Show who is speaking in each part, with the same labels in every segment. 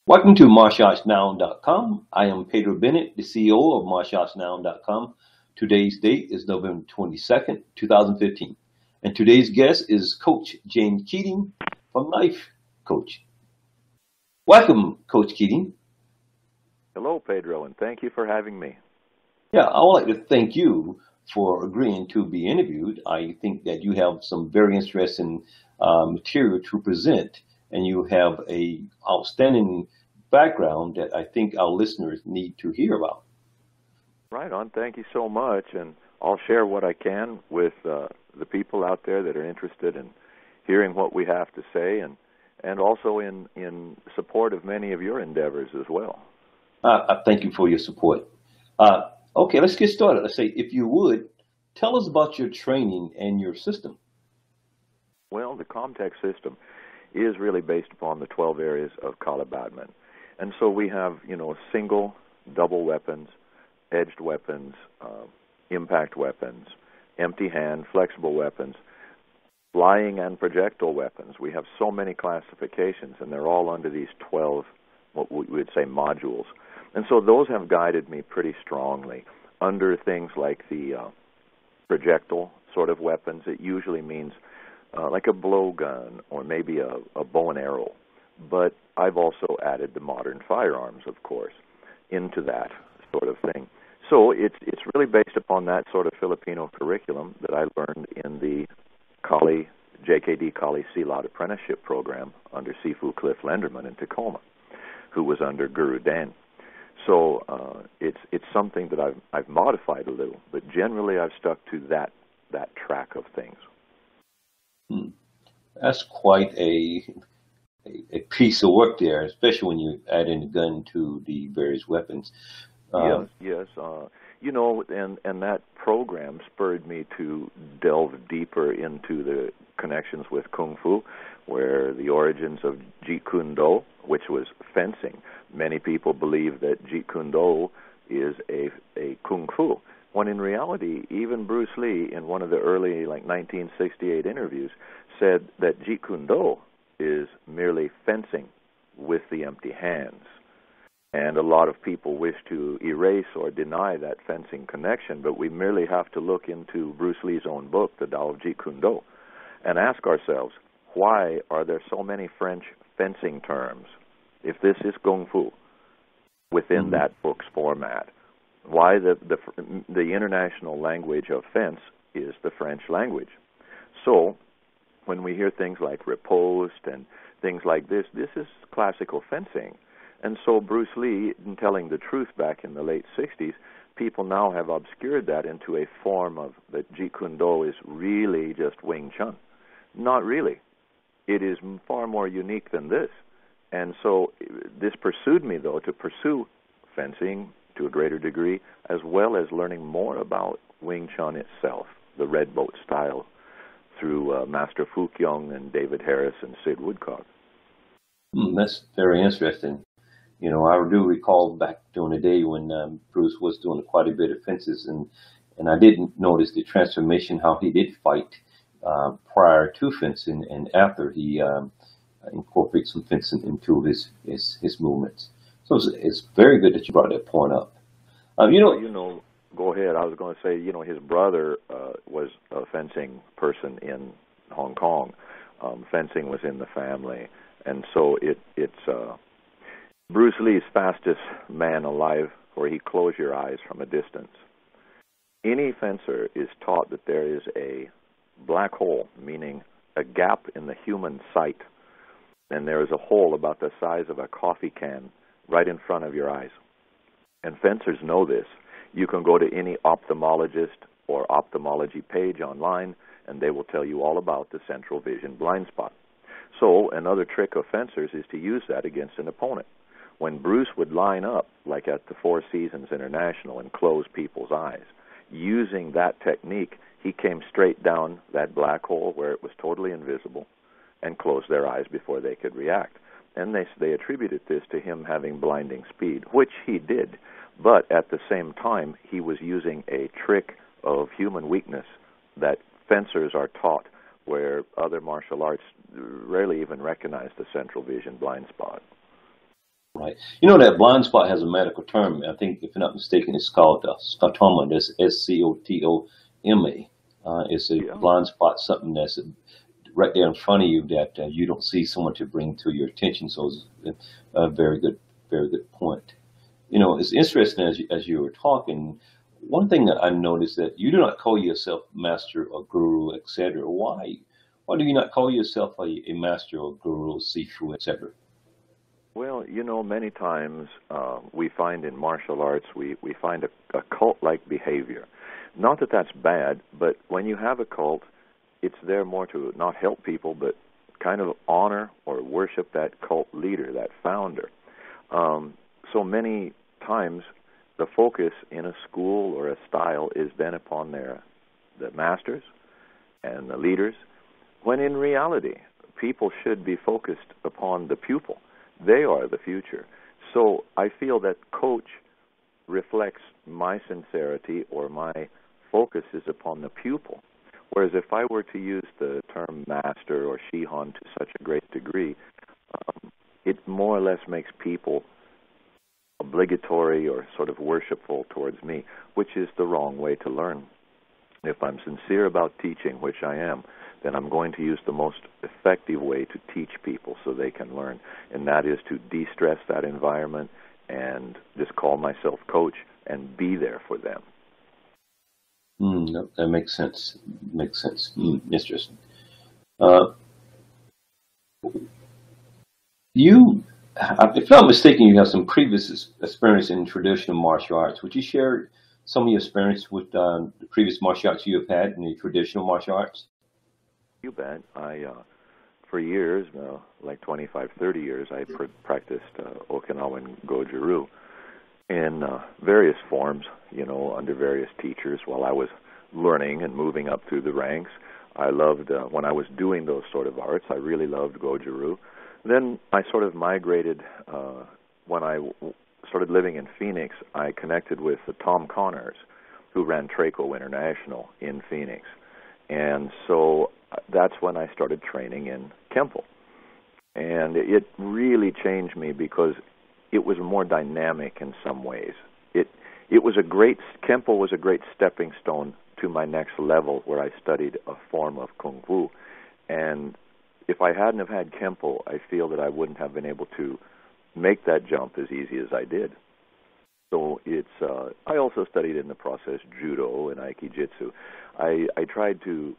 Speaker 1: Welcome to martialartsnow.com. I am Pedro Bennett, the CEO of martialartsnow.com. Today's date is November 22nd, 2015. And today's guest is Coach James Keating from Knife Coach. Welcome, Coach Keating.
Speaker 2: Hello, Pedro, and thank you for having me.
Speaker 1: Yeah, I would like to thank you for agreeing to be interviewed. I think that you have some very interesting material to present, and you have a outstanding background that I think our listeners need to hear about.
Speaker 2: Right on. Thank you so much, and I'll share what I can with the people out there that are interested in hearing what we have to say, and also in support of many of your endeavors as well.
Speaker 1: I thank you for your support. Okay, let's get started. Let's say, if you would, tell us about your training and your system.
Speaker 2: Well, the Comtech system is really based upon the 12 areas of Kala Badman. And so we have, single, double weapons, edged weapons, impact weapons, empty hand, flexible weapons, flying and projectile weapons. We have so many classifications, and they're all under these 12, what we would say, modules. And so those have guided me pretty strongly. Under things like the projectile sort of weapons, it usually means like a blowgun or maybe a bow and arrow. But I've also added the modern firearms, of course, into that sort of thing. So it's really based upon that sort of Filipino curriculum that I learned in the JKD Kali Silat Apprenticeship Program under Sifu Cliff Lenderman in Tacoma, who was under Guru Dan. So it's something that I've modified a little, but generally I've stuck to that track of things.
Speaker 1: That's quite a piece of work there, especially when you add in the gun to the various weapons.
Speaker 2: Yes. And that program spurred me to delve deeper into the connections with Kung Fu, where the origins of Jeet Kune Do, which was fencing. Many people believe that Jeet Kune Do is a Kung Fu, when in reality, even Bruce Lee, in one of the early, 1968 interviews, said that Jeet Kune Do is merely fencing with the empty hands. And a lot of people wish to erase or deny that fencing connection, but we merely have to look into Bruce Lee's own book, The Tao of Jeet Kune Do, and ask ourselves, why are there so many French fencing terms if this is Kung Fu within that book's format? Why the international language of fence is the French language. So when we hear things like riposte and things like this is classical fencing. And so Bruce Lee, in telling the truth back in the late 60s, people now have obscured that into a form of that Jeet Kune Do is really just Wing Chun. Not really. It is far more unique than this. And so this pursued me, though, to pursue fencing to a greater degree, as well as learning more about Wing Chun itself, the Red Boat style, through Master Fu Kyung and David Harris and Sid Woodcock.
Speaker 1: That's very interesting. I do recall back during the day when Bruce was doing quite a bit of fences, and I didn't notice the transformation, how he did fight prior to fencing and after he incorporates some fencing into his movements. So it's very good that you brought that point up.
Speaker 2: Go ahead. I was going to say, his brother was a fencing person in Hong Kong. Fencing was in the family, and so it's Bruce Lee's fastest man alive, where he close your eyes from a distance. Any fencer is taught that there is a black hole, meaning a gap in the human sight, and there is a hole about the size of a coffee can right in front of your eyes. And fencers know this. You can go to any ophthalmologist or ophthalmology page online, and they will tell you all about the central vision blind spot. So another trick of fencers is to use that against an opponent. When Bruce would line up, like at the Four Seasons International, and close people's eyes, using that technique, he came straight down that black hole where it was totally invisible and closed their eyes before they could react. And they attributed this to him having blinding speed, which he did. But at the same time, he was using a trick of human weakness that fencers are taught, where other martial arts rarely even recognize the central vision blind spot.
Speaker 1: Right. You know that blind spot has a medical term. I think, if I'm not mistaken, it's called scotoma. That's SCOTOMA. It's a
Speaker 2: Yeah.
Speaker 1: blind spot, something that's right there in front of you that you don't see someone to bring to your attention. So it's a very good point. You know, it's interesting as you were talking. One thing that I noticed that you do not call yourself master or guru, etc. Why? Why do you not call yourself a master or guru, sifu, etc.?
Speaker 2: Well, you know, many times we find in martial arts, we find a cult-like behavior. Not that that's bad, but when you have a cult, it's there more to not help people, but kind of honor or worship that cult leader, that founder. So many times the focus in a school or a style is then upon the masters and the leaders, when in reality, people should be focused upon the pupil. They are the future. So I feel that coach reflects my sincerity, or my focus is upon the pupil. Whereas if I were to use the term master or shihan to such a great degree, it more or less makes people obligatory or sort of worshipful towards me, which is the wrong way to learn. If I'm sincere about teaching, which I am, then I'm going to use the most effective way to teach people so they can learn, and that is to de-stress that environment and just call myself coach and be there for them.
Speaker 1: No, that makes sense. Makes sense. Interesting. You, if I'm not mistaken, you have some previous experience in traditional martial arts. Would you share some of your experience with the previous martial arts you have had in the traditional martial arts?
Speaker 2: You bet. For years, like 25, 30 years, I practiced Okinawan Goju-Ryu in various forms, you know, under various teachers while I was learning and moving up through the ranks. I loved, when I was doing those sort of arts, I really loved Goju-Ryu. Then I sort of migrated, when I started living in Phoenix, I connected with Tom Connors, who ran Traco International in Phoenix. And so that's when I started training in Kempo. And it really changed me because it was more dynamic in some ways. Kempo was a great stepping stone to my next level, where I studied a form of Kung Fu. And if I hadn't have had Kempo, I feel that I wouldn't have been able to make that jump as easy as I did. So I also studied in the process Judo and Aikijitsu. I tried to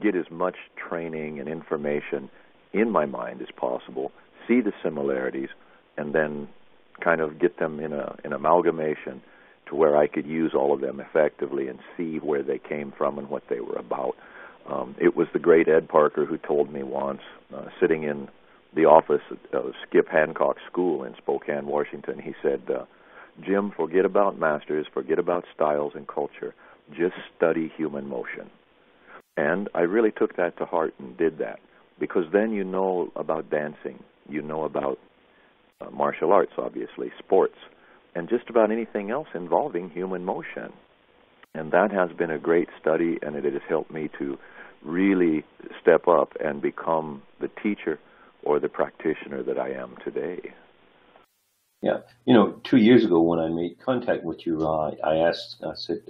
Speaker 2: get as much training and information in my mind as possible, see the similarities, and then kind of get them in an amalgamation to where I could use all of them effectively and see where they came from and what they were about. It was the great Ed Parker who told me once, sitting in the office at Skip Hancock's school in Spokane, Washington, he said, Jim, forget about masters, forget about styles and culture, just study human motion. And I really took that to heart and did that, because then you know about dancing, you know about martial arts, obviously, sports, and just about anything else involving human motion. And that has been a great study, and it has helped me to really step up and become the teacher or the practitioner that I am today.
Speaker 1: Yeah. You know, 2 years ago when I made contact with you, I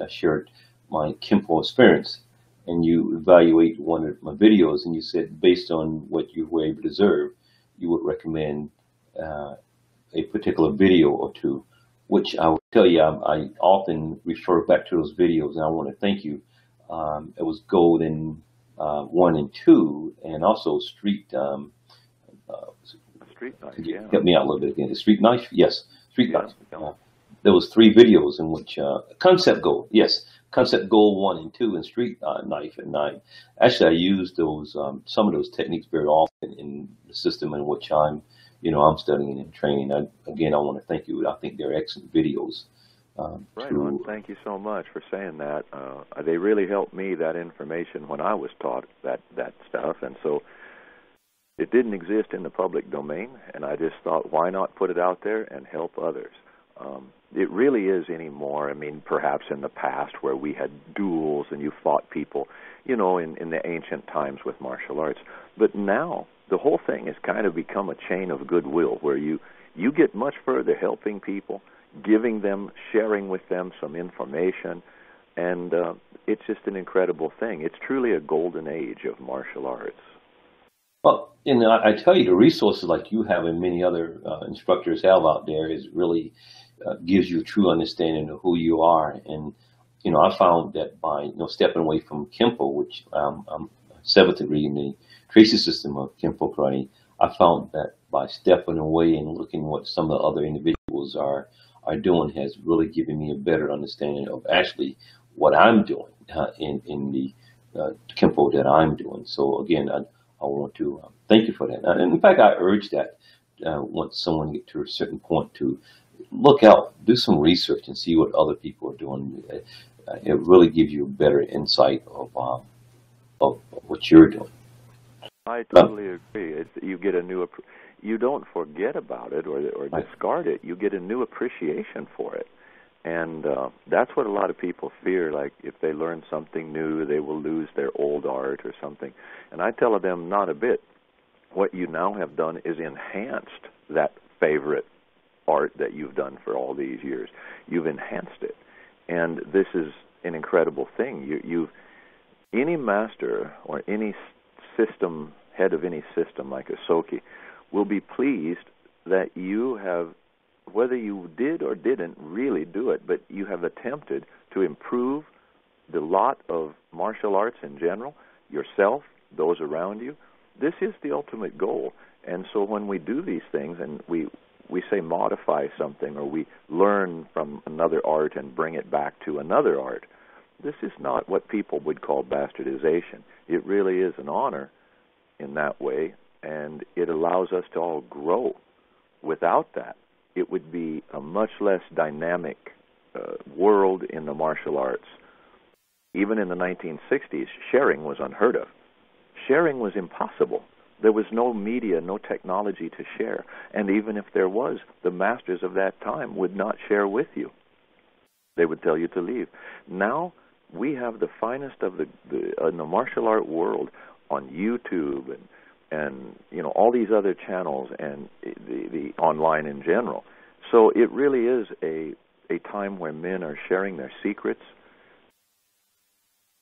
Speaker 1: shared my Kempo experience, and you evaluate one of my videos, and you said, based on what you were able to observe, you would recommend a particular video or two, which I will tell you, I often refer back to those videos, and I want to thank you. It was Golden 1 and 2, and also Street.
Speaker 2: Street Knife,
Speaker 1: could you
Speaker 2: yeah.
Speaker 1: help me out a little bit again? Street Knife? Yes, Street
Speaker 2: Yeah,
Speaker 1: Knife.
Speaker 2: yeah.
Speaker 1: There was 3 videos in which Concept Goal, yes, Concept Goal 1 and 2, and Street Knife. And I use those some of those techniques very often in the system in which I'm studying and training. I want to thank you. I think they're excellent videos.
Speaker 2: Right on. Thank you so much for saying that. They really helped me, that information, when I was taught that stuff, and so it didn't exist in the public domain, and I just thought, why not put it out there and help others? It really is anymore. I mean, perhaps in the past where we had duels and you fought people, in the ancient times with martial arts. But now the whole thing has kind of become a chain of goodwill where you you get much further helping people, giving them, sharing with them some information, and it's just an incredible thing. It's truly a golden age of martial arts.
Speaker 1: Well, and I tell you, the resources like you have and many other instructors have out there is really gives you a true understanding of who you are. And, I found that by, stepping away from Kempo, which I'm seventh degree in the Tracy system of Kempo karate, I found that by stepping away and looking what some of the other individuals are doing has really given me a better understanding of actually what I'm doing in the Kempo that I'm doing. So again, I want to thank you for that. And in fact, I urge that once someone gets to a certain point to look out, do some research and see what other people are doing. It really gives you a better insight of what you're doing.
Speaker 2: I totally agree. You get a new, you don't forget about it or discard it. You get a new appreciation for it. And that's what a lot of people fear, like if they learn something new, they will lose their old art or something. And I tell them, not a bit. What you now have done is enhanced that favorite art that you've done for all these years. You've enhanced it. And this is an incredible thing. Any master or any system, head of any system like a Soki, will be pleased that you have, whether you did or didn't really do it, but you have attempted to improve the lot of martial arts in general, yourself, those around you. This is the ultimate goal. And so when we do these things and we say modify something or we learn from another art and bring it back to another art, this is not what people would call bastardization. It really is an honor in that way, and it allows us to all grow. Without that, it would be a much less dynamic world in the martial arts. Even in the 1960s, sharing was unheard of. Sharing was impossible. There was no media, no technology to share. And even if there was, the masters of that time would not share with you. They would tell you to leave. Now, we have the finest of in the martial art world on YouTube and all these other channels and the online in general. So it really is a time where men are sharing their secrets,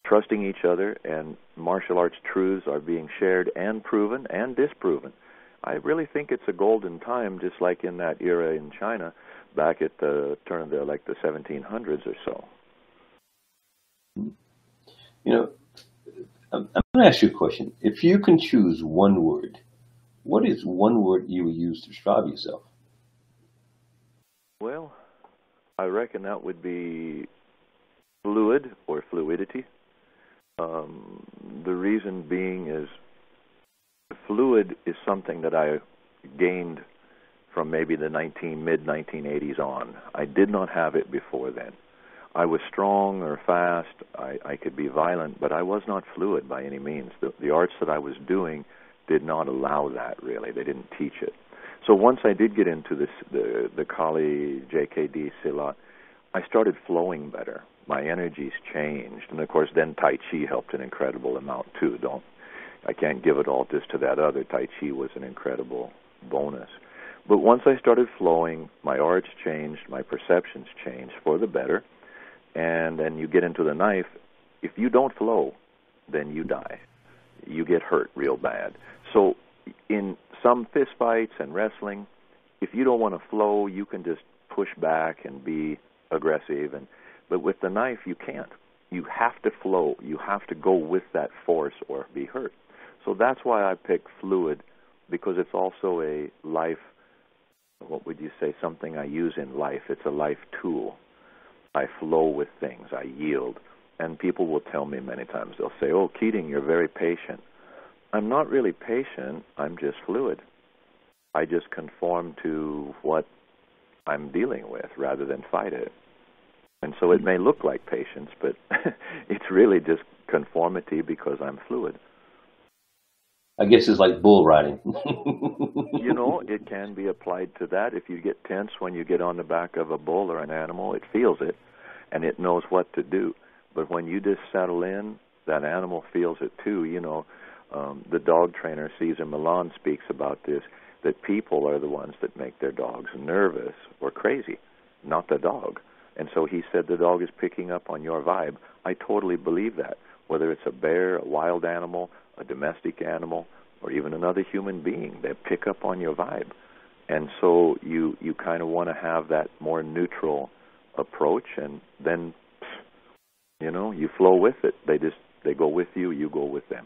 Speaker 2: trusting each other, and martial arts truths are being shared and proven and disproven. I really think it's a golden time, just like in that era in China back at the turn of the 1700s or so.
Speaker 1: I'm going to ask you a question. If you can choose one word, what is one word you would use to describe yourself?
Speaker 2: Well, I reckon that would be fluid or fluidity. The reason being is fluid is something that I gained from maybe the mid-1980s on. I did not have it before then. I was strong or fast. I could be violent, but I was not fluid by any means. The arts that I was doing did not allow that, really. They didn't teach it. So once I did get into the Kali, JKD, Silat, I started flowing better. My energies changed. And, of course, then Tai Chi helped an incredible amount, too. I can't give it all just to that other. Tai Chi was an incredible bonus. But once I started flowing, my arts changed, my perceptions changed for the better. And then you get into the knife. If you don't flow, then you die. You get hurt real bad. So in some fist fights and wrestling, if you don't want to flow, you can just push back and be aggressive. But with the knife, you can't. You have to flow. You have to go with that force or be hurt. So that's why I pick fluid, because it's also a life, what would you say, something I use in life. It's a life tool. I flow with things. I yield. And people will tell me many times, they'll say, "Oh, Keating, you're very patient." I'm not really patient. I'm just fluid. I just conform to what I'm dealing with rather than fight it. And so it may look like patience, but it's really just conformity because I'm fluid.
Speaker 1: I guess it's like bull riding.
Speaker 2: It can be applied to that. If you get tense when you get on the back of a bull or an animal, it feels it, and it knows what to do. But when you just settle in, that animal feels it too. The dog trainer, Cesar Millan, speaks about this. that people are the ones that make their dogs nervous or crazy, not the dog. And so he said the dog is picking up on your vibe. I totally believe that, whether it's a bear, a wild animal, a domestic animal, or even another human being, they pick up on your vibe. And so you kind of want to have that more neutral approach, and then, you flow with it. They go with you, you go with them.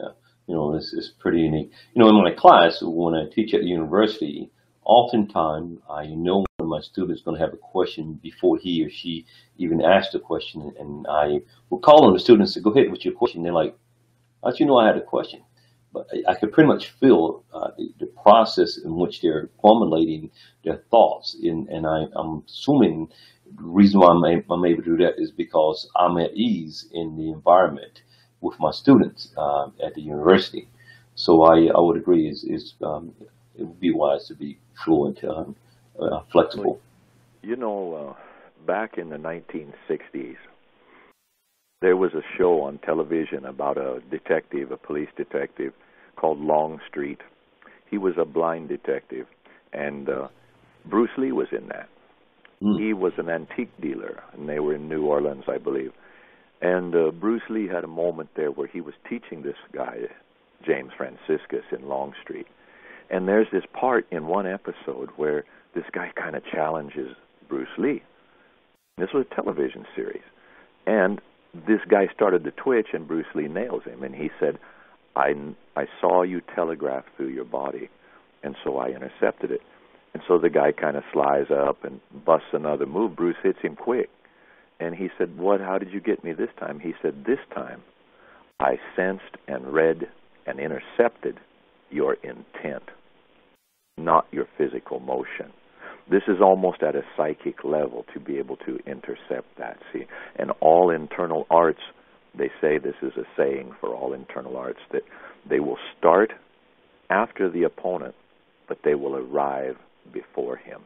Speaker 1: Yeah, this is pretty unique. In my class, when I teach at the university, oftentimes I know one of my students is going to have a question before he or she even asks the question, and I will call on the students to go ahead with your question. They're like, how'd you know I had a question? But I could pretty much feel the process in which they're formulating their thoughts, and I'm assuming the reason why I'm able to do that is because I'm at ease in the environment with my students at the university. So I would agree it would be wise to be fluent, flexible.
Speaker 2: Back in the 1960s, there was a show on television about a police detective called Longstreet. He was a blind detective, and Bruce Lee was in that. He was an antique dealer, and they were in New Orleans, I believe. And Bruce Lee had a moment there where he was teaching this guy, James Franciscus, in Longstreet. And there's this part in one episode where this guy kind of challenges Bruce Lee. This was a television series. And this guy started to twitch, and Bruce Lee nails him. And he said, I saw you telegraph through your body, and so I intercepted it. And so the guy kind of slides up and busts another move. Bruce hits him quick. And he said, how did you get me this time? He said, this time I sensed and read and intercepted your intent, not your physical motion. This is almost at a psychic level to be able to intercept that. See, and all internal arts, they say, this is a saying for all internal arts, that they will start after the opponent, but they will arrive before him.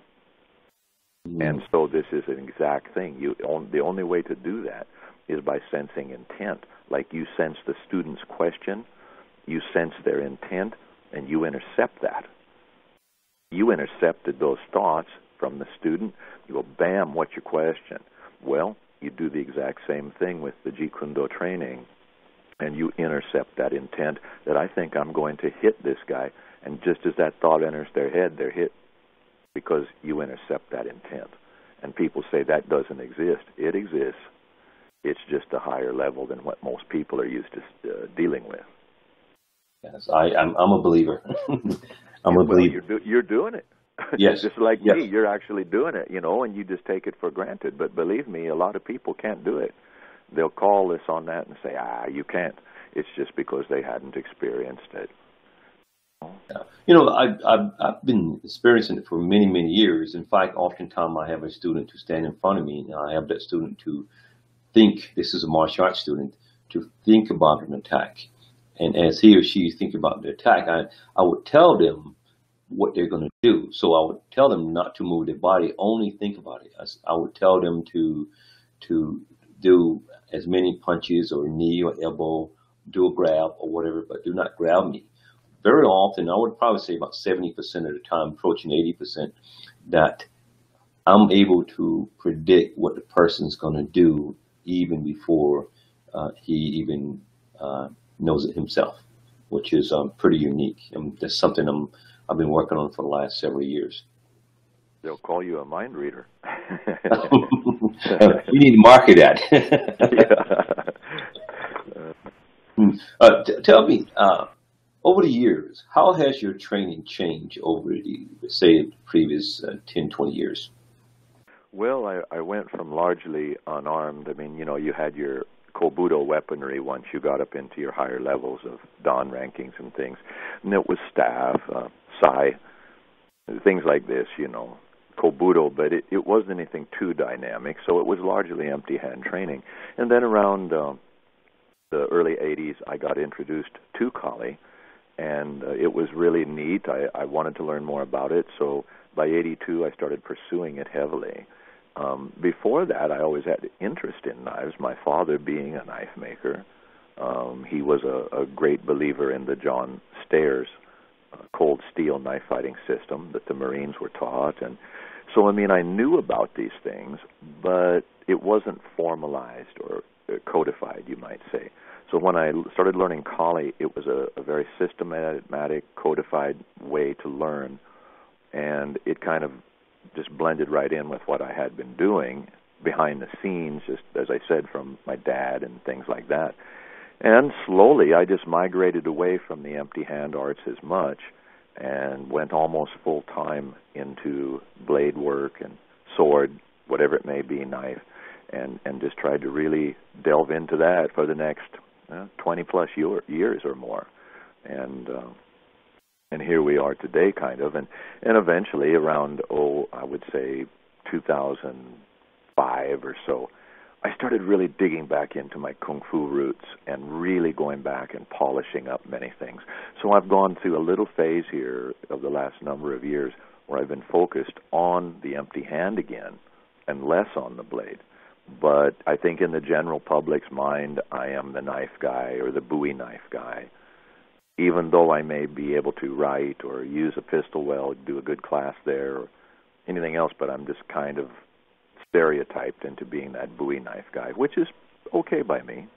Speaker 2: And so this is an exact thing. The only way to do that is by sensing intent. Like you sense the student's question, you sense their intent, and you intercept that. You intercepted those thoughts from the student. You go, bam, what's your question? Well, you do the exact same thing with the Jeet Kune Do training, and you intercept that intent that I think I'm going to hit this guy. And just as that thought enters their head, they're hit because you intercept that intent. And people say that doesn't exist. It exists. It's just a higher level than what most people are used to dealing with.
Speaker 1: Yes, I'm a believer. I'm a believer.
Speaker 2: You're doing it.
Speaker 1: Yes.
Speaker 2: Just like me, you're actually doing it, and you just take it for granted. But believe me, a lot of people can't do it. They'll call this on that and say, you can't. It's just because they hadn't experienced it.
Speaker 1: I've been experiencing it for many, many years. In fact, oftentimes I have a student to stand in front of me, and I have that student to think, this is a martial arts student, to think about an attack. And as he or she think about the attack, I would tell them what they're going to do. So I would tell them not to move their body, only think about it. I would tell them to do as many punches or knee or elbow, do a grab or whatever, but do not grab me. Very often, I would probably say about 70% of the time, approaching 80%, that I'm able to predict what the person's going to do even before he even knows it himself, which is pretty unique. That's something I've been working on for the last several years.
Speaker 2: They'll call you a mind reader.
Speaker 1: You need to market that. Tell me, over the years, how has your training changed over the, say, previous 10, 20 years?
Speaker 2: Well, I went from largely unarmed. I mean, you had your Kobudo weaponry once you got up into your higher levels of Dan rankings and things. And it was staff, sai, things like this, Kobudo, but it wasn't anything too dynamic, so it was largely empty hand training. And then around the early 80s, I got introduced to Kali, and it was really neat. I wanted to learn more about it, so by 82, I started pursuing it heavily. Before that, I always had interest in knives, my father being a knife maker. He was a great believer in the John Stairs cold steel knife fighting system that the Marines were taught. And so, I mean, I knew about these things, but it wasn't formalized or codified, you might say. So when I started learning Kali, it was a very systematic, codified way to learn, and it kind of just blended right in with what I had been doing behind the scenes, just as I said, from my dad and things like that. And slowly I just migrated away from the empty hand arts as much and went almost full-time into blade work and sword, whatever it may be, knife, and just tried to really delve into that for the next 20-plus years or more. And here we are today, kind of. And eventually around, I would say 2005 or so, I started really digging back into my Kung Fu roots and really going back and polishing up many things. So I've gone through a little phase here of the last number of years where I've been focused on the empty hand again and less on the blade. But I think in the general public's mind, I am the knife guy or the Bowie knife guy, even though I may be able to write or use a pistol well, do a good class there, or anything else, but I'm just kind of stereotyped into being that Bowie knife guy, which is okay by me.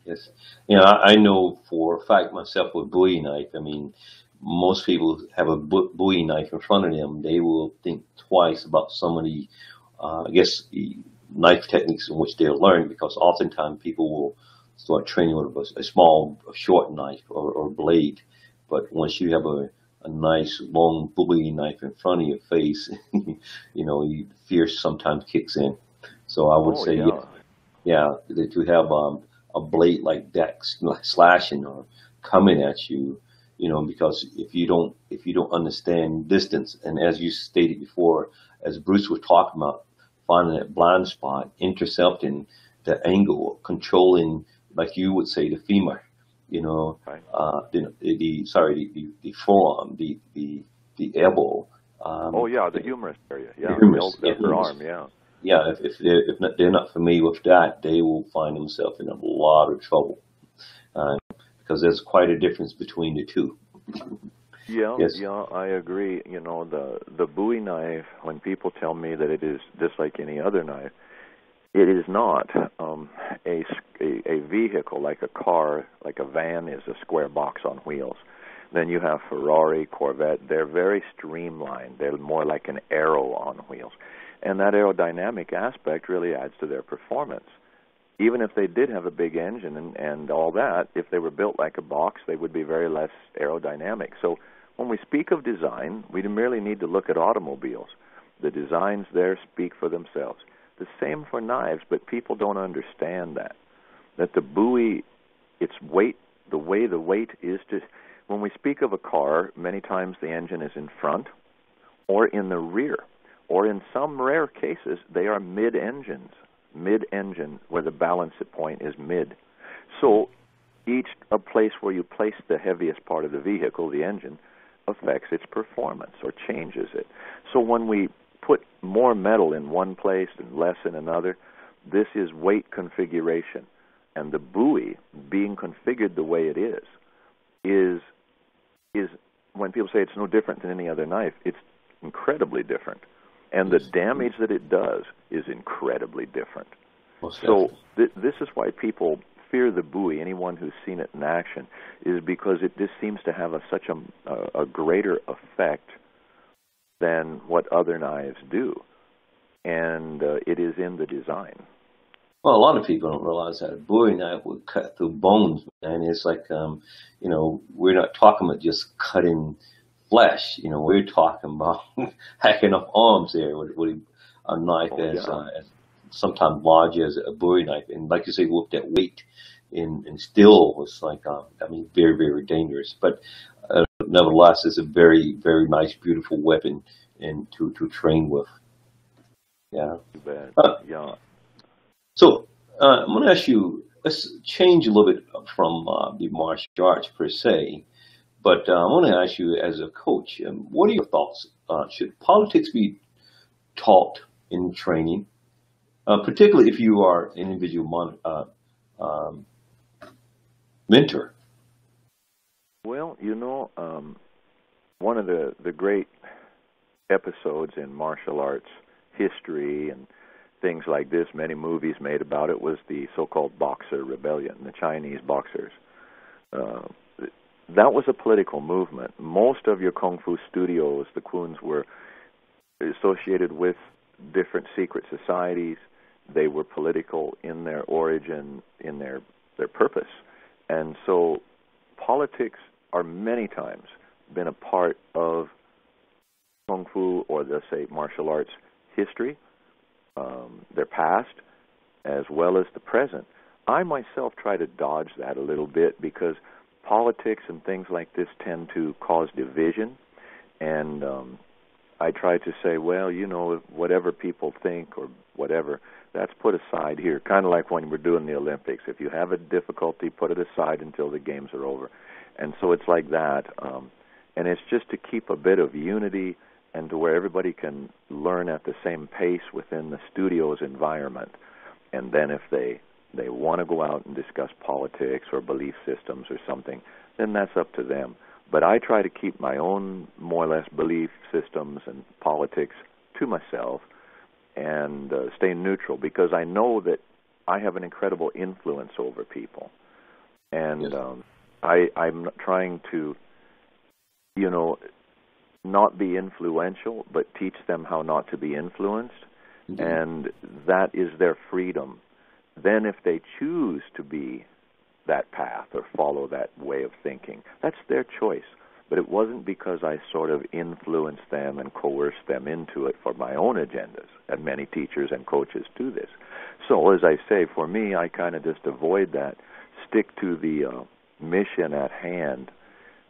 Speaker 1: Yes. You know, I know for a fact myself with Bowie knife, I mean, most people have a Bowie knife in front of them. They will think twice about some of the, I guess, the knife techniques in which they'll learn, because oftentimes people will start training with a small, short knife or blade. But once you have a nice long Bowie knife in front of your face, you know, fear sometimes kicks in. So I would say, that you have a blade like that slashing or coming at you, you know, because if you don't understand distance, and as you stated before, as Bruce was talking about, finding that blind spot, intercepting the angle, controlling, like you would say, the femur, you know,
Speaker 2: right.
Speaker 1: the forearm, the elbow.
Speaker 2: The humerus area,
Speaker 1: the humerus,
Speaker 2: the upper arm, yeah.
Speaker 1: Yeah, if they're not familiar with that, they will find themselves in a lot of trouble, because there's quite a difference between the two.
Speaker 2: Yeah,
Speaker 1: Yes.
Speaker 2: yeah, I agree. You know, the Bowie knife, when people tell me that it is just like any other knife, it is not. A vehicle like a car, like a van, is a square box on wheels. Then you have Ferrari, Corvette. They're very streamlined. They're more like an arrow on wheels. And that aerodynamic aspect really adds to their performance. Even if they did have a big engine and all that, if they were built like a box, they would be very less aerodynamic. So when we speak of design, we merely need to look at automobiles. The designs there speak for themselves. The same for knives, but people don't understand that the Bowie, its weight, the way the weight is to, when we speak of a car, many times the engine is in front or in the rear, or in some rare cases, they are mid-engine, where the balance point is mid. So a place where you place the heaviest part of the vehicle, the engine, affects its performance or changes it. So when we put more metal in one place and less in another, this is weight configuration. And the Bowie, being configured the way it is when people say it's no different than any other knife, it's incredibly different. And the damage that it does is incredibly different. So this is why people fear the Bowie. Anyone who's seen it in action is because it just seems to have such a greater effect than what other knives do. And it is in the design.
Speaker 1: Well, a lot of people don't realize that a Bowie knife would cut through bones, and it's like, you know, we're not talking about just cutting flesh. You know, we're talking about hacking off arms there with a knife as sometimes large as a Bowie knife, and like you say, with that weight in steel was like, very, very dangerous. But nevertheless, it's a very, very nice, beautiful weapon and to train with. Yeah.
Speaker 2: Yeah.
Speaker 1: So I'm going to ask you, let's change a little bit from the martial arts per se, but I want to ask you as a coach, what are your thoughts? Should politics be taught in training, particularly if you are an individual mentor?
Speaker 2: Well, one of the great episodes in martial arts history and things like this, many movies made about it, was the so-called Boxer Rebellion, the Chinese boxers. That was a political movement. Most of your Kung Fu studios, the Kuns, were associated with different secret societies. They were political in their origin, in their purpose. And so politics are many times been a part of Kung Fu, or let's say martial arts history, their past, as well as the present. I myself try to dodge that a little bit because politics and things like this tend to cause division, and I try to say, well, whatever people think or whatever, that's put aside here. Kind of like when we're doing the Olympics. If you have a difficulty, put it aside until the games are over. And so it's like that. And it's just to keep a bit of unity and to where everybody can learn at the same pace within the studio's environment. And then if they want to go out and discuss politics or belief systems or something, then that's up to them. But I try to keep my own, more or less, belief systems and politics to myself and stay neutral, because I know that I have an incredible influence over people. And yes. I'm trying to, not be influential, but teach them how not to be influenced. Mm-hmm. And that is their freedom. Then if they choose to be that path or follow that way of thinking, that's their choice. But it wasn't because I sort of influenced them and coerced them into it for my own agendas, and many teachers and coaches do this. So as I say, for me, I kind of just avoid that, stick to the mission at hand,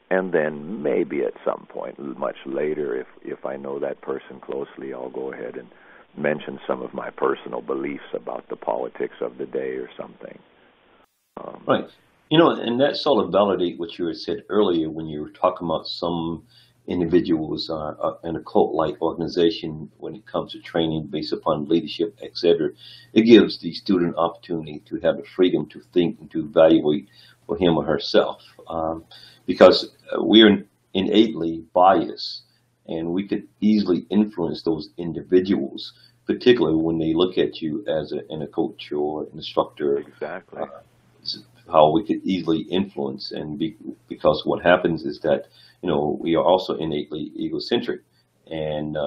Speaker 2: and then maybe at some point, much later, if I know that person closely, I'll go ahead and mention some of my personal beliefs about the politics of the day or something.
Speaker 1: Right. And that sort of validate what you had said earlier when you were talking about some individuals in a cult-like organization when it comes to training based upon leadership, etc. It gives the student opportunity to have the freedom to think and to evaluate for him or herself, because we're innately biased, and we could easily influence those individuals, particularly when they look at you as a coach or an instructor.
Speaker 2: Exactly.
Speaker 1: How we could easily influence, and because what happens is that we are also innately egocentric, and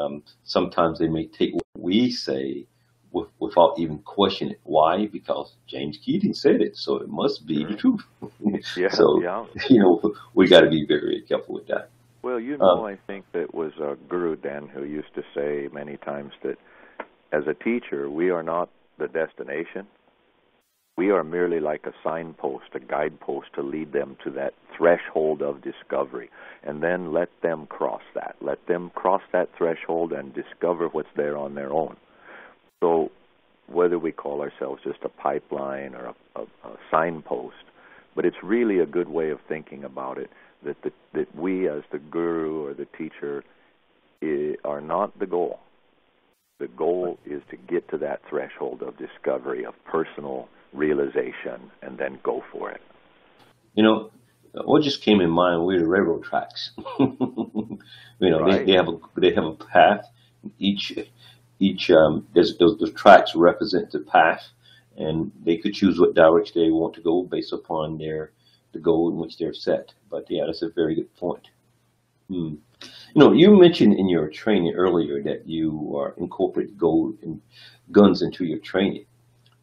Speaker 1: sometimes they may take what we say without even questioning it. Why? Because James Keating said it, so it must be the truth.
Speaker 2: Yeah,
Speaker 1: so
Speaker 2: yeah.
Speaker 1: We got to be very careful with that.
Speaker 2: Well, I think that was Guru Dan who used to say many times that as a teacher, we are not the destination. We are merely like a signpost, a guidepost to lead them to that threshold of discovery, and then let them cross that. Let them cross that threshold and discover what's there on their own. So whether we call ourselves just a pipeline or a signpost, but it's really a good way of thinking about it, that we as the guru or the teacher are not the goal. The goal is to get to that threshold of discovery, of personal realization, and then go for it.
Speaker 1: What just came in mind were the railroad tracks.
Speaker 2: Right.
Speaker 1: they have a path. Each there's those tracks represent the path, and they could choose what direction they want to go based upon the goal in which they're set. But yeah, that's a very good point. You mentioned in your training earlier that you are incorporating gold and guns into your training.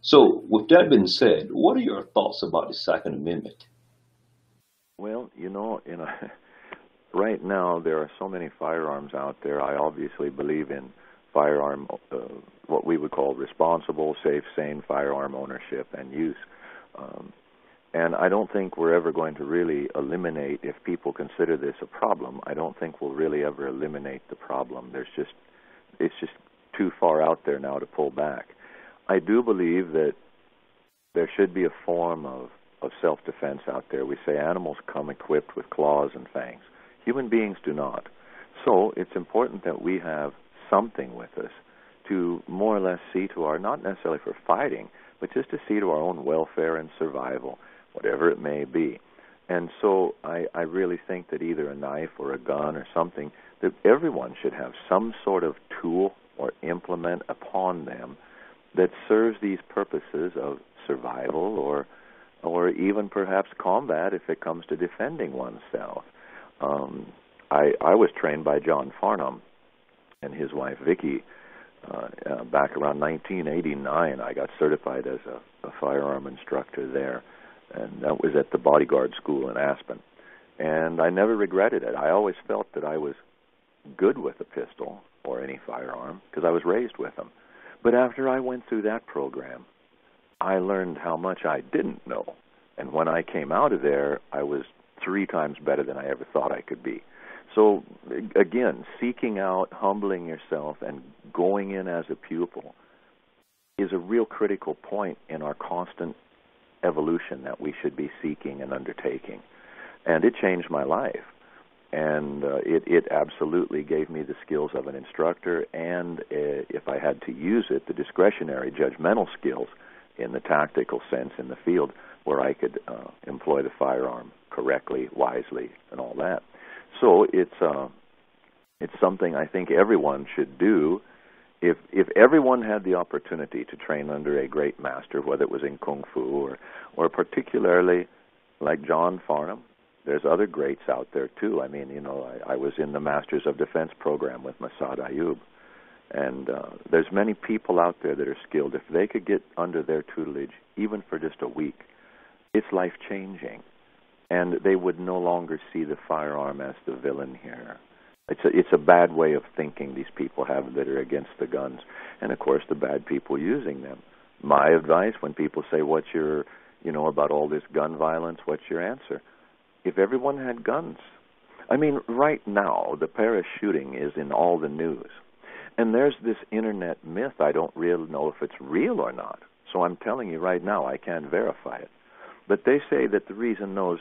Speaker 1: So, with that being said, what are your thoughts about the Second Amendment?
Speaker 2: Well, right now there are so many firearms out there. I obviously believe in firearm, what we would call responsible, safe, sane firearm ownership and use. And I don't think we're ever going to really eliminate, if people consider this a problem, I don't think we'll really ever eliminate the problem. It's just too far out there now to pull back. I do believe that there should be a form of self-defense out there. We say animals come equipped with claws and fangs. Human beings do not. So it's important that we have something with us to more or less see to our, not necessarily for fighting, but just to see to our own welfare and survival, whatever it may be. And so I really think that either a knife or a gun or something, that everyone should have some sort of tool or implement upon them that serves these purposes of survival or even perhaps combat if it comes to defending oneself. I was trained by John Farnham and his wife Vicky back around 1989. I got certified as a firearm instructor there, and that was at the bodyguard school in Aspen. And I never regretted it. I always felt that I was good with a pistol or any firearm because I was raised with them. But after I went through that program, I learned how much I didn't know. And when I came out of there, I was 3 times better than I ever thought I could be. So, again, seeking out, humbling yourself, and going in as a pupil is a real critical point in our constant evolution that we should be seeking and undertaking. And it changed my life. And it absolutely gave me the skills of an instructor, and if I had to use it, the discretionary, judgmental skills in the tactical sense in the field where I could employ the firearm correctly, wisely, and all that. So it's something I think everyone should do. If everyone had the opportunity to train under a great master, whether it was in Kung Fu or particularly like John Farnham, there's other greats out there too. I mean, I was in the Masters of Defense program with Masad Ayub, and there's many people out there that are skilled. If they could get under their tutelage, even for just a week, it's life-changing, and they would no longer see the firearm as the villain here. It's a bad way of thinking these people have that are against the guns, and of course the bad people using them. My advice when people say, "What's your, about all this gun violence? What's your answer?" If everyone had guns, I mean, right now the Paris shooting is in all the news, and there's this internet myth. I don't really know if it's real or not, so I'm telling you right now I can't verify it. But they say that the reason those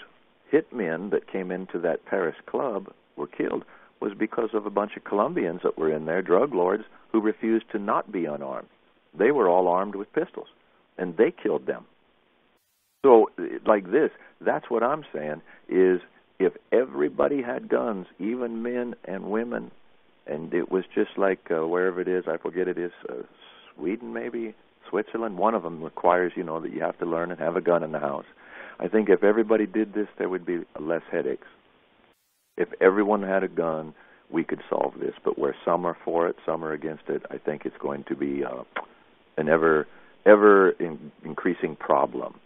Speaker 2: hitmen that came into that Paris club were killed was because of a bunch of Colombians that were in there, drug lords, who refused to not be unarmed. They were all armed with pistols, and they killed them. So, like this, that's what I'm saying, is if everybody had guns, even men and women, and it was just like wherever it is, I forget it is, Sweden maybe, Switzerland, one of them requires, that you have to learn and have a gun in the house. I think if everybody did this, there would be less headaches. If everyone had a gun, we could solve this. But where some are for it, some are against it, I think it's going to be an ever increasing problem.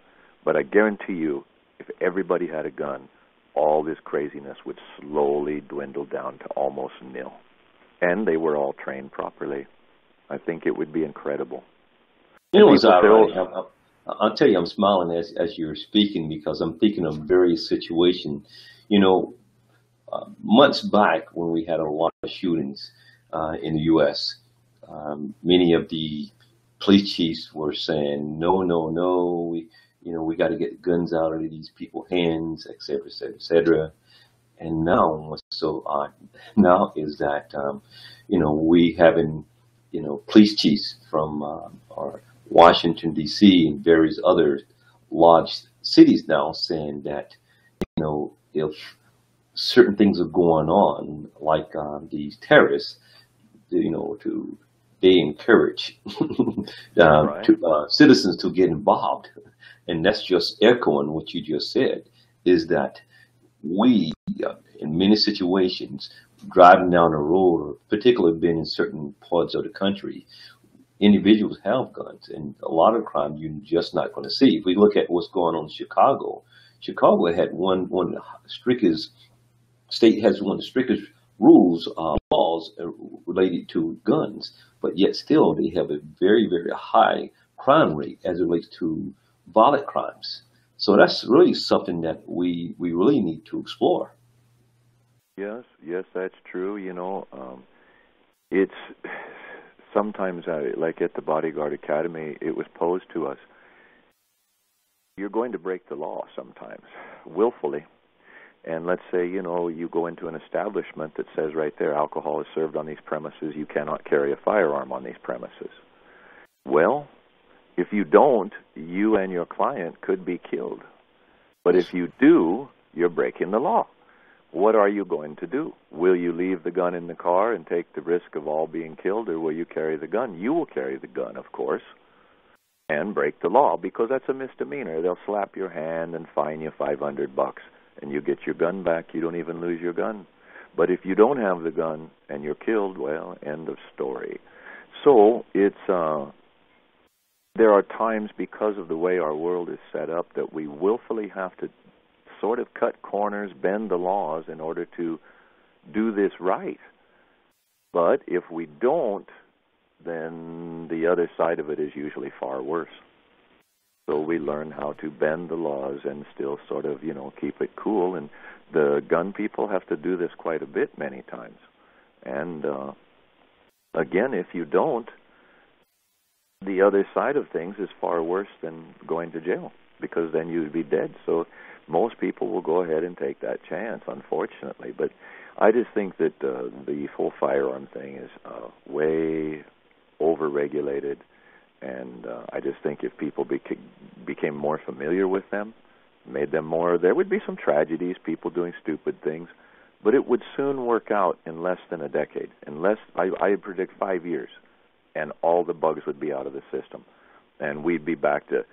Speaker 2: But I guarantee you, if everybody had a gun, all this craziness would slowly dwindle down to almost nil. And they were all trained properly. I think it would be incredible.
Speaker 1: What's ironic? I'll tell you, I'm smiling as you're speaking because I'm thinking of various situations. Months back when we had a lot of shootings in the U.S., many of the police chiefs were saying, no, we got to get guns out of these people's hands, et cetera, et cetera, et cetera. And now what's so odd now is that, we having, police chiefs from our Washington, D.C. and various other large cities now saying that, if certain things are going on, like these terrorists, they encourage
Speaker 2: Right.
Speaker 1: citizens to get involved. And that's just echoing what you just said, is that we, in many situations, driving down the road, or particularly being in certain parts of the country, individuals have guns, and a lot of crime you're just not going to see. If we look at what's going on in Chicago had one of the strictest, state has one of the strictest rules, laws related to guns, but yet still they have a very, very high crime rate as it relates to violent crimes. So that's really something that we really need to explore.
Speaker 2: Yes, that's true. It's sometimes, like at the Bodyguard Academy, it was posed to us, you're going to break the law sometimes, willfully. And let's say, you go into an establishment that says right there, alcohol is served on these premises, you cannot carry a firearm on these premises. Well, if you don't, you and your client could be killed. But if you do, you're breaking the law. What are you going to do? Will you leave the gun in the car and take the risk of all being killed, or will you carry the gun? You will carry the gun, of course, and break the law, because that's a misdemeanor. They'll slap your hand and fine you $500, and you get your gun back. You don't even lose your gun. But if you don't have the gun and you're killed, well, end of story. So it's there are times, because of the way our world is set up, that we willfully have to sort of cut corners, bend the laws in order to do this right. But if we don't, then the other side of it is usually far worse. So we learn how to bend the laws and still sort of, keep it cool. And the gun people have to do this quite a bit many times. And again, if you don't, the other side of things is far worse than going to jail, because then you'd be dead. So most people will go ahead and take that chance, unfortunately. But I just think that the full firearm thing is way over-regulated, and I just think if people became more familiar with them, made them more, there would be some tragedies, people doing stupid things, but it would soon work out in less than a decade. I predict 5 years, and all the bugs would be out of the system. And we'd be back to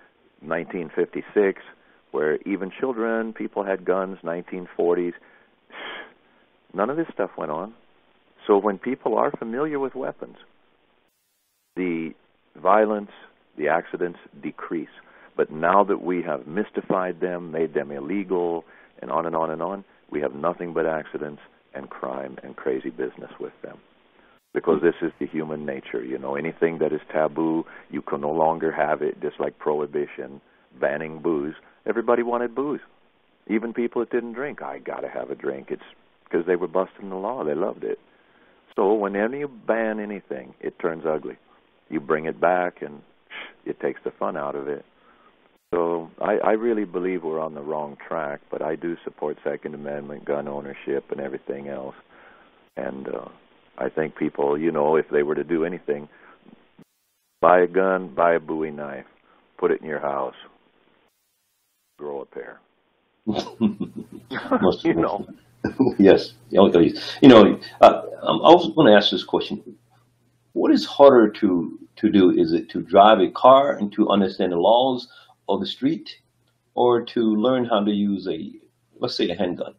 Speaker 2: 1956, where even children, people had guns, 1940s. None of this stuff went on. So when people are familiar with weapons, the violence, the accidents decrease. But now that we have mystified them, made them illegal, and on and on and on, we have nothing but accidents and crime and crazy business with them. Because this is the human nature, anything that is taboo, you can no longer have it, just like prohibition, banning booze. Everybody wanted booze. Even people that didn't drink, I got to have a drink. It's because they were busting the law. They loved it. So whenever you ban anything, it turns ugly. You bring it back, and it takes the fun out of it. So I really believe we're on the wrong track, but I do support Second Amendment, gun ownership, and everything else. And I think people, if they were to do anything, buy a gun, buy a Bowie knife, put it in your house, grow a pair.
Speaker 1: Yes. I was going to ask this question. What is harder to do? Is it to drive a car and to understand the laws of the street, or to learn how to use let's say, a handgun?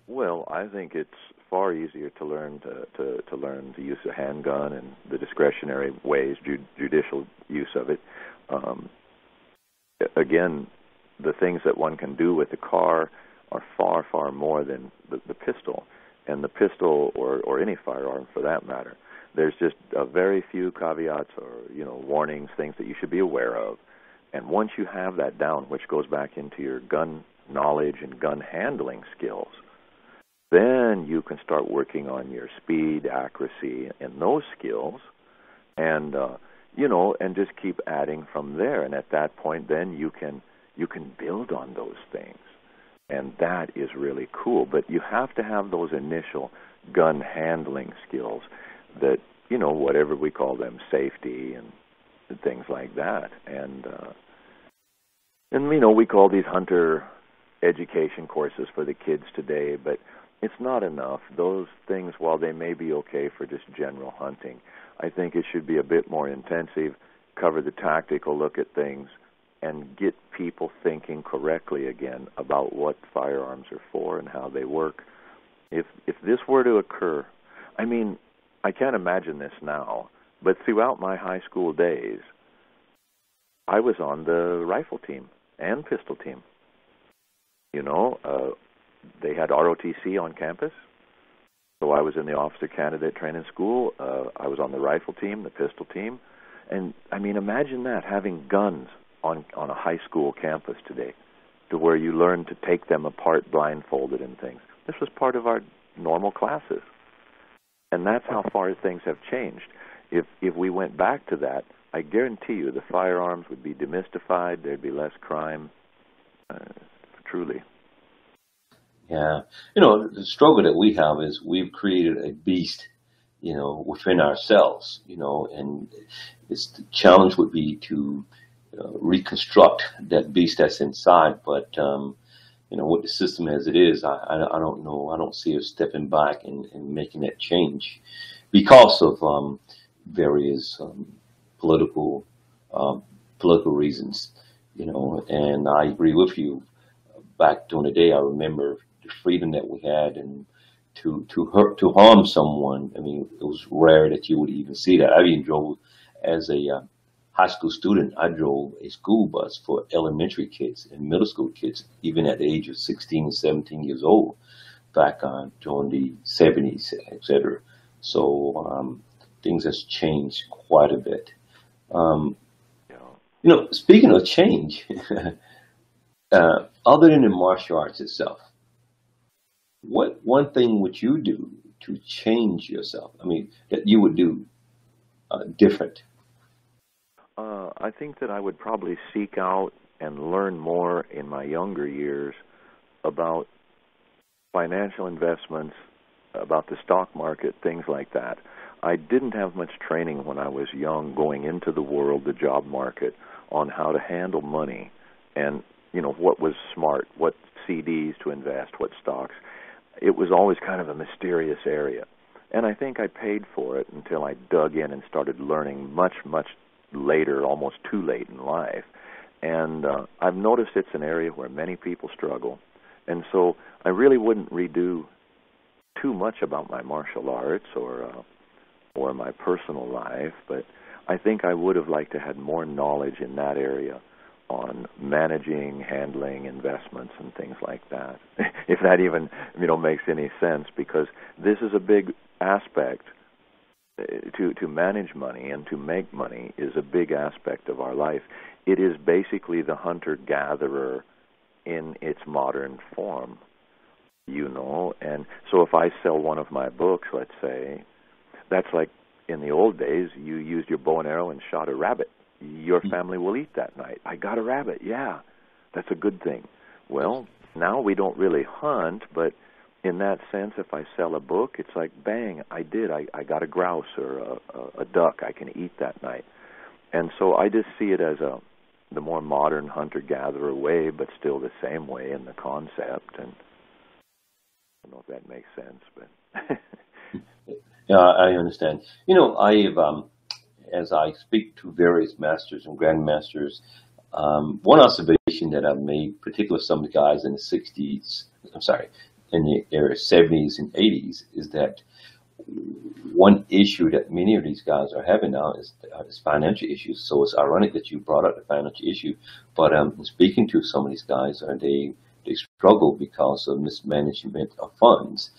Speaker 2: Well, I think it's far easier to learn to learn to use a handgun and the discretionary ways, judicial use of it. Again, the things that one can do with the car are far, far more than the pistol. And the pistol, or any firearm for that matter, there's just a very few caveats or, warnings, things that you should be aware of. And once you have that down, which goes back into your gun knowledge and gun handling skills, then you can start working on your speed, accuracy, and those skills, and and just keep adding from there. And at that point, then you can build on those things, and that is really cool. But you have to have those initial gun handling skills, that whatever we call them, safety and things like that. And we call these hunter education courses for the kids today, but it's not enough. Those things, while they may be okay for just general hunting, I think it should be a bit more intensive, cover the tactical look at things, and get people thinking correctly again about what firearms are for and how they work. If this were to occur, I can't imagine this now, but throughout my high school days, I was on the rifle team and pistol team. They had ROTC on campus, so I was in the officer candidate training school. I was on the rifle team, the pistol team, and imagine that, having guns on a high school campus today, to where you learn to take them apart blindfolded and things. This was part of our normal classes, and that's how far things have changed. If we went back to that, I guarantee you the firearms would be demystified. There'd be less crime. Truly.
Speaker 1: Yeah. The struggle that we have is we've created a beast, within ourselves, and the challenge would be to reconstruct that beast that's inside. But, with the system as it is, I don't know. I don't see us stepping back and making that change because of various political um, political reasons. And I agree with you. Back during the day, I remember the freedom that we had, and to harm someone. I mean, it was rare that you would even see that. I even drove as a high school student. I drove a school bus for elementary kids and middle school kids, even at the age of 16, 17 years old, back during the 70s, etc. So things has changed quite a bit. Um, Speaking of change, other than the martial arts itself, what one thing would you do to change yourself? I mean, that you would do different?
Speaker 2: I think that I would probably seek out and learn more in my younger years about financial investments, about the stock market, things like that. I didn't have much training when I was young going into the world, the job market, on how to handle money and, what was smart, what CDs to invest, what stocks. It was always kind of a mysterious area. And I think I paid for it until I dug in and started learning much, much later, almost too late in life. And I've noticed it's an area where many people struggle. And so I really wouldn't redo too much about my martial arts or my personal life, but I think I would have liked to have more knowledge in that area on managing, handling investments and things like that. If that even, makes any sense, because this is a big aspect. To manage money and to make money is a big aspect of our life. It is basically the hunter-gatherer in its modern form, and so if I sell one of my books, let's say, that's like in the old days, you used your bow and arrow and shot a rabbit. Your family will eat that night. I got a rabbit, yeah, that's a good thing. Well, now we don't really hunt, but in that sense, if I sell a book, it's like, bang, I got a grouse or a duck I can eat that night. And so I just see it as the more modern hunter-gatherer way, but still the same way in the concept. And I don't know if that makes sense, but...
Speaker 1: Yeah, I understand. I've as I speak to various masters and grandmasters, one observation that I've made, particularly some of the guys in the 60s, in the era 70s and 80s, is that one issue that many of these guys are having now is financial issues. So it's ironic that you brought up the financial issue, but speaking to some of these guys, they struggle because of mismanagement of funds,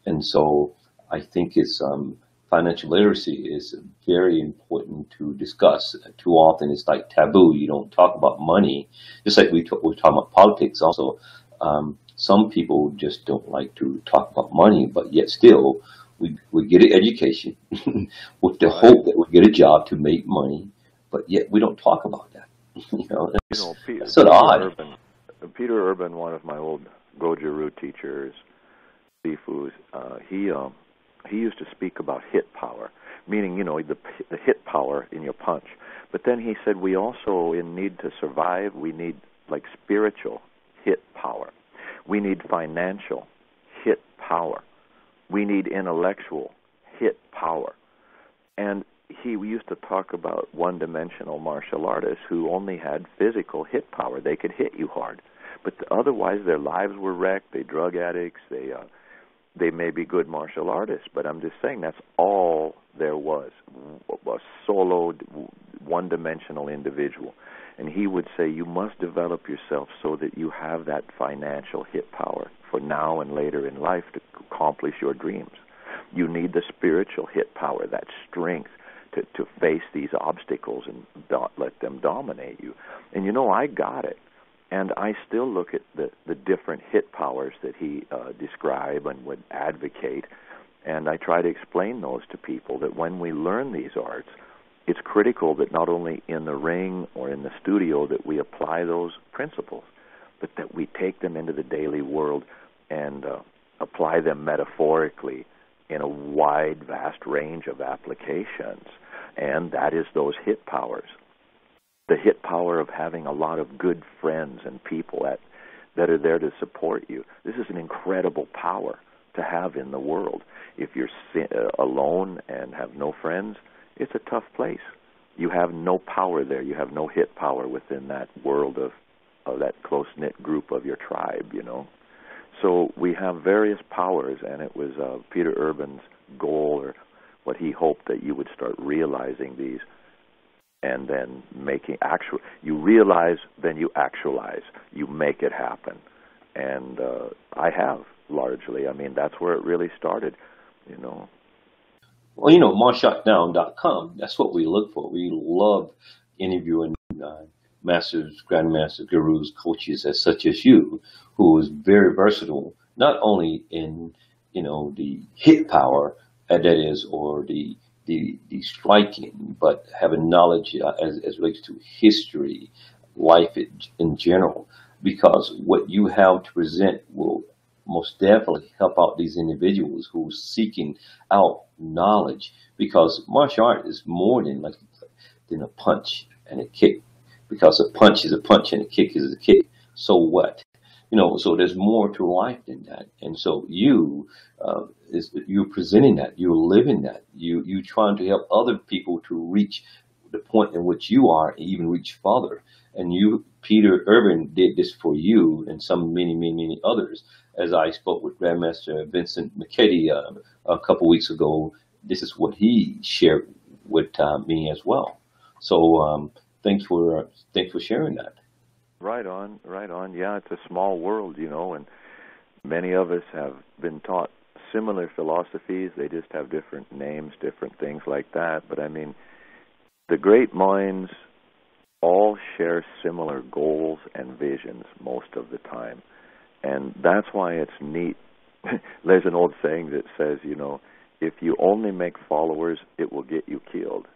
Speaker 1: and so I think it's financial literacy is very important to discuss. Too often it's like taboo. You don't talk about money, just like we're talking about politics also. Some people just don't like to talk about money, but yet still we get an education with the hope that we get a job to make money, but yet we don't talk about that. It's sort of odd.
Speaker 2: Peter Urban, one of my old Goju-Ryu teachers, Sifu's, he used to speak about hit power, meaning, the hit power in your punch. But then he said we also, in need to survive, we need, like, spiritual hit power. We need financial hit power. We need intellectual hit power. And we used to talk about one-dimensional martial artists who only had physical hit power. They could hit you hard. But otherwise, their lives were wrecked. They're drug addicts. They may be good martial artists, but I'm just saying that's all there was, a solo, one-dimensional individual. And he would say you must develop yourself so that you have that financial hit power for now and later in life to accomplish your dreams. You need the spiritual hit power, that strength to face these obstacles and let them dominate you. And I got it. And I still look at the different hit powers that he described and would advocate, and I try to explain those to people, that when we learn these arts, it's critical that not only in the ring or in the studio that we apply those principles, but that we take them into the daily world and apply them metaphorically in a wide, vast range of applications, and that is those hit powers. The hit power of having a lot of good friends and people that are there to support you. This is an incredible power to have in the world. If you're alone and have no friends, it's a tough place. You have no power there. You have no hit power within that world of that close-knit group of your tribe, you know. So we have various powers, and it was Peter Urban's goal, or what he hoped, that you would start realizing these, and then making actual. You realize, then you actualize. You make it happen. And I have, largely. I mean, that's where it really started, you know.
Speaker 1: Well, you know, martialartnow.com, that's what we look for. We love interviewing masters, grandmasters, gurus, coaches as such as you, who is very versatile, not only in, you know, the hit power, that is, or the striking, but having knowledge as relates to history, life in general, because what you have to present will most definitely help out these individuals who are seeking out knowledge, because martial art is more than a punch and a kick, because a punch is a punch and a kick is a kick. So what? You know, so there's more to life than that. And so you're presenting that, you're living that, you trying to help other people to reach the point in which you are, and even reach farther. And you, Peter Urban, did this for you and many others. As I spoke with Grandmaster Vincent McKetty a couple weeks ago, this is what he shared with me as well. So thanks for sharing that.
Speaker 2: Right on. Yeah, it's a small world, you know, and many of us have been taught similar philosophies. They just have different names, different things like that. But I mean, the great minds all share similar goals and visions most of the time. And that's why it's neat. There's an old saying that says, you know, if you only make followers, it will get you killed.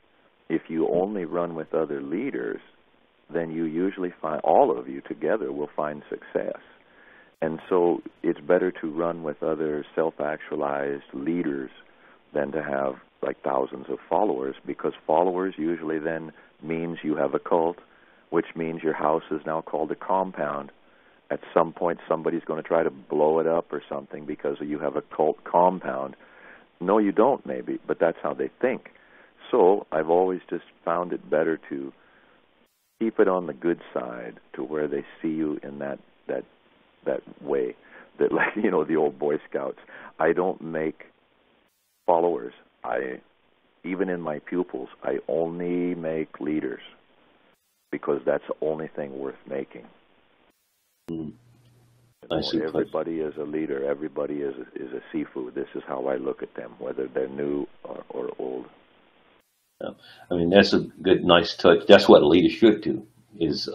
Speaker 2: If you only run with other leaders, then you usually find, all of you together will find success. And so it's better to run with other self-actualized leaders than to have like thousands of followers, because followers usually then means you have a cult, which means your house is now called a compound. At some point, somebody's going to try to blow it up or something because you have a cult compound. No, you don't, maybe, but that's how they think. So I've always just found it better to keep it on the good side, to where they see you in that way. That, like, you know, the old Boy Scouts. I don't make followers. Even in my pupils, I only make leaders, because that's the only thing worth making.
Speaker 1: I see.
Speaker 2: Everybody is a leader. Everybody is a seafood. This is how I look at them, whether they're new or old.
Speaker 1: Yeah. I mean, that's a good, nice touch. That's what a leader should do, is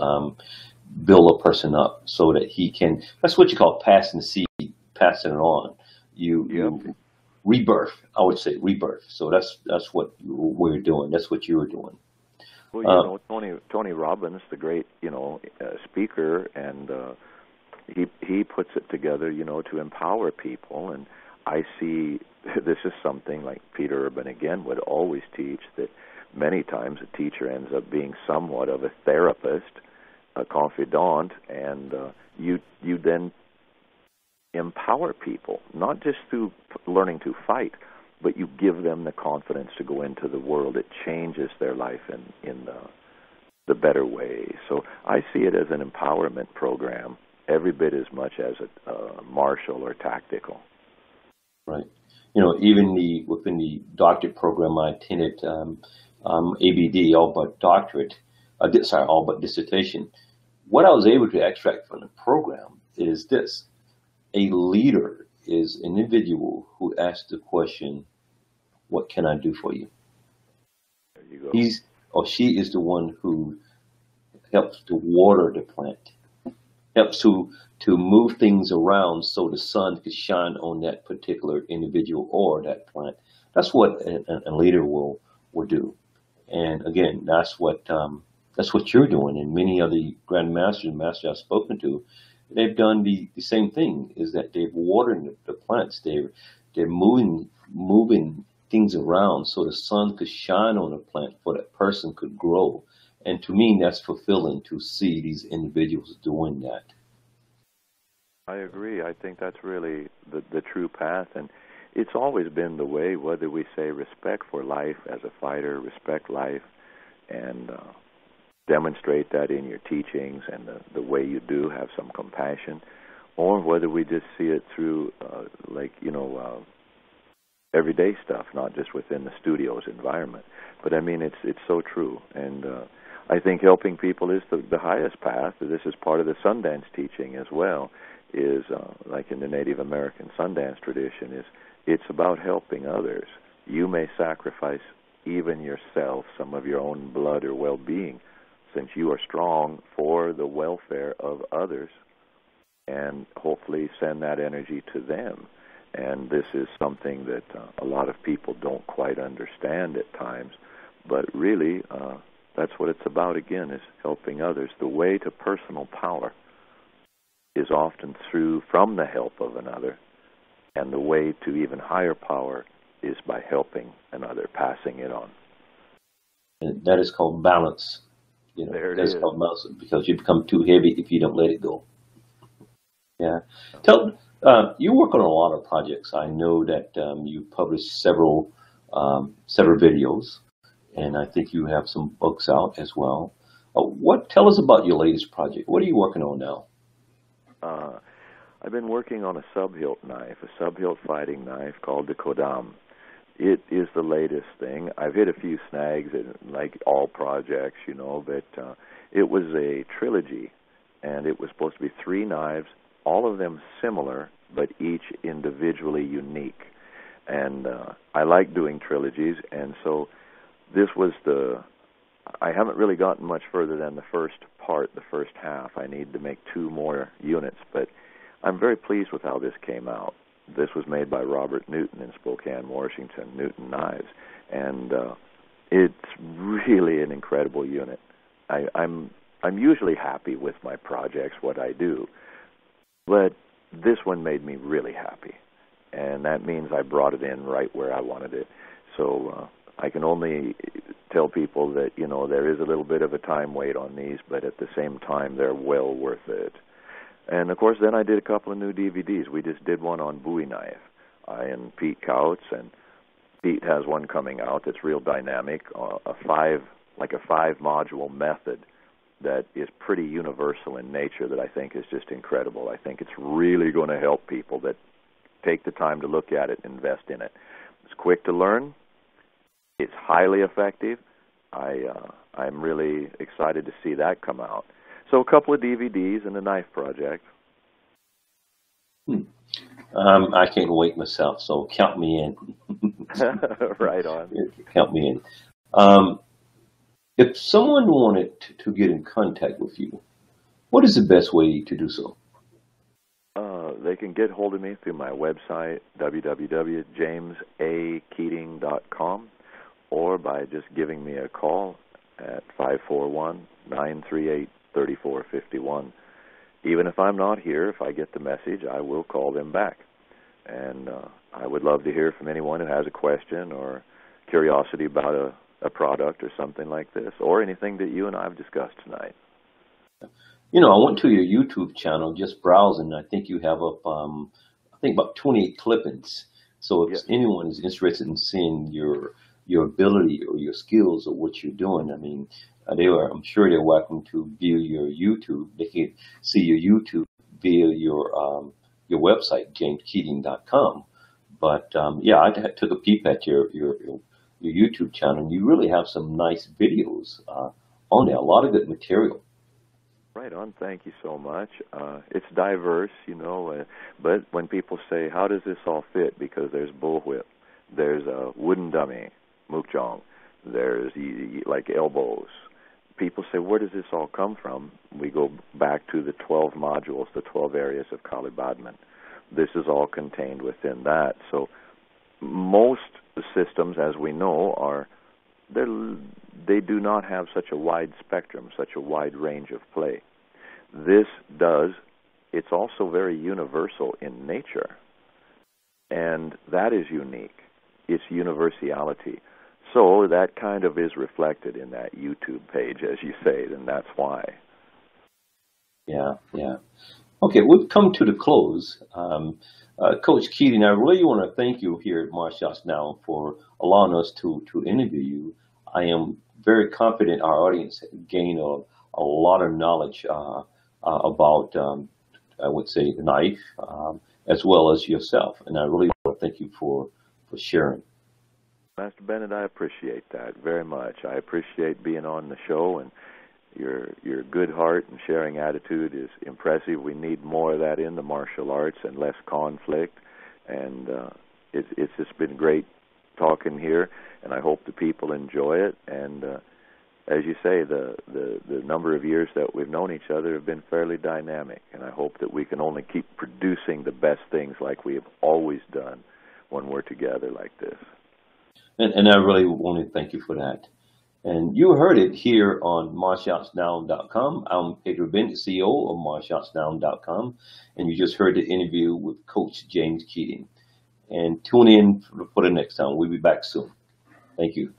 Speaker 1: build a person up so that he can. That's what you call passing the seed, passing it on. You rebirth. I would say rebirth. So that's what we're doing. That's what you were doing.
Speaker 2: Well, you know, Tony Robbins, the great, you know, speaker, and he puts it together, you know, to empower people. And I see this is something like Peter Urban again would always teach, that many times a teacher ends up being somewhat of a therapist, a confidant, and you then empower people, not just through learning to fight, but you give them the confidence to go into the world. It changes their life in the better way. So I see it as an empowerment program, every bit as much as a martial or tactical.
Speaker 1: Right. You know, even within the doctorate program I attended, ABD, all but doctorate, all but dissertation. What I was able to extract from the program is this: a leader is an individual who asks the question, "What can I do for you?"
Speaker 2: There you go.
Speaker 1: He's or she is the one who helps to water the plant, helps to move things around so the sun could shine on that particular individual or that plant. That's what a leader will do. And again, that's what you're doing. And many of the grandmasters and masters I've spoken to, they've done the same thing, is that they've watered the plants. They're moving things around so the sun could shine on the plant, for that person could grow. And to me, that's fulfilling to see these individuals doing that.
Speaker 2: I agree. I think that's really the true path, and it's always been the way, whether we say respect for life as a fighter, respect life, and demonstrate that in your teachings and the way you do, have some compassion, or whether we just see it through, everyday stuff, not just within the studio's environment. But I mean, it's so true, and I think helping people is the highest path. This is part of the Sundance teaching as well, is like in the Native American Sundance tradition, is it's about helping others. You may sacrifice even yourself, some of your own blood or well-being, since you are strong for the welfare of others, and hopefully send that energy to them. And this is something that a lot of people don't quite understand at times, but really that's what it's about, again, is helping others. The way to personal power is often from the help of another, and the way to even higher power is by helping another, passing it on.
Speaker 1: And that is called balance. That's called balance, because you become too heavy if you don't let it go. Yeah. You work on a lot of projects. I know that you published several videos, and I think you have some books out as well. Tell us about your latest project. What are you working on now?
Speaker 2: I've been working on a sub-hilt knife, a sub-hilt fighting knife called the Kodam. It is the latest thing. I've hit a few snags, like all projects, but it was a trilogy, and it was supposed to be 3 knives, all of them similar, but each individually unique. And I like doing trilogies, and so this was I haven't really gotten much further than the first part, the first half. I need to make 2 more units, but I'm very pleased with how this came out. This was made by Robert Newton in Spokane, Washington, Newton Knives, and it's really an incredible unit. I'm usually happy with my projects, what I do, but this one made me really happy, and that means I brought it in right where I wanted it. So I can only tell people that, there is a little bit of a time wait on these, but at the same time, they're well worth it. And, of course, then I did a couple of new DVDs. We just did one on Bowie knife. I and Pete Couts, and Pete has one coming out that's real dynamic, a 5-module method that is pretty universal in nature, that I think is just incredible. I think it's really going to help people that take the time to look at it and invest in it. It's quick to learn. It's highly effective. I'm really excited to see that come out. So a couple of DVDs and a knife project.
Speaker 1: I can't wait myself, so count me in.
Speaker 2: Right on.
Speaker 1: Count me in. If someone wanted to get in contact with you, what is the best way to do so?
Speaker 2: They can get hold of me through my website, www.jameskeating.com, or by just giving me a call at 541-938-3451. Even if I'm not here, if I get the message, I will call them back. And I would love to hear from anyone who has a question or curiosity about a product or something like this, or anything that you and I have discussed tonight.
Speaker 1: I went to your YouTube channel, just browsing. I think you have up, about 28 clippings. So if anyone is interested in seeing your ability or your skills or what you're doing, I mean, I'm sure they're welcome to view your YouTube. They can see your YouTube via your website, jameskeating.com. But I took a peep at your YouTube channel, and you really have some nice videos on there. A lot of good material.
Speaker 2: Right on. Thank you so much. It's diverse, but when people say, how does this all fit? Because there's bullwhip, there's a wooden dummy, mukjong, there's like elbows. People say, where does this all come from? We go back to the 12 modules, the 12 areas of Kali Badman. This is all contained within that. So most systems, as we know, they do not have such a wide spectrum, such a wide range of play. This does. It's also very universal in nature, and that is unique. It's universality. So that kind of is reflected in that YouTube page, as you say, and that's why.
Speaker 1: Yeah. Okay, we've come to the close. Coach Keating, I really want to thank you here at Martial Arts Now for allowing us to interview you. I am very confident our audience gained a lot of knowledge about, I would say, the knife, as well as yourself. And I really want to thank you for sharing.
Speaker 2: Master Bennett, I appreciate that very much. I appreciate being on the show, and your good heart and sharing attitude is impressive. We need more of that in the martial arts and less conflict. And it's just been great talking here, and I hope the people enjoy it. And as you say, the number of years that we've known each other have been fairly dynamic, and I hope that we can only keep producing the best things like we have always done when we're together like this.
Speaker 1: And I really want to thank you for that. And you heard it here on martialartsnow.com. I'm Pedro Bennett, CEO of martialartsnow.com, and you just heard the interview with Coach James Keating. And tune in for the next time. We'll be back soon. Thank you.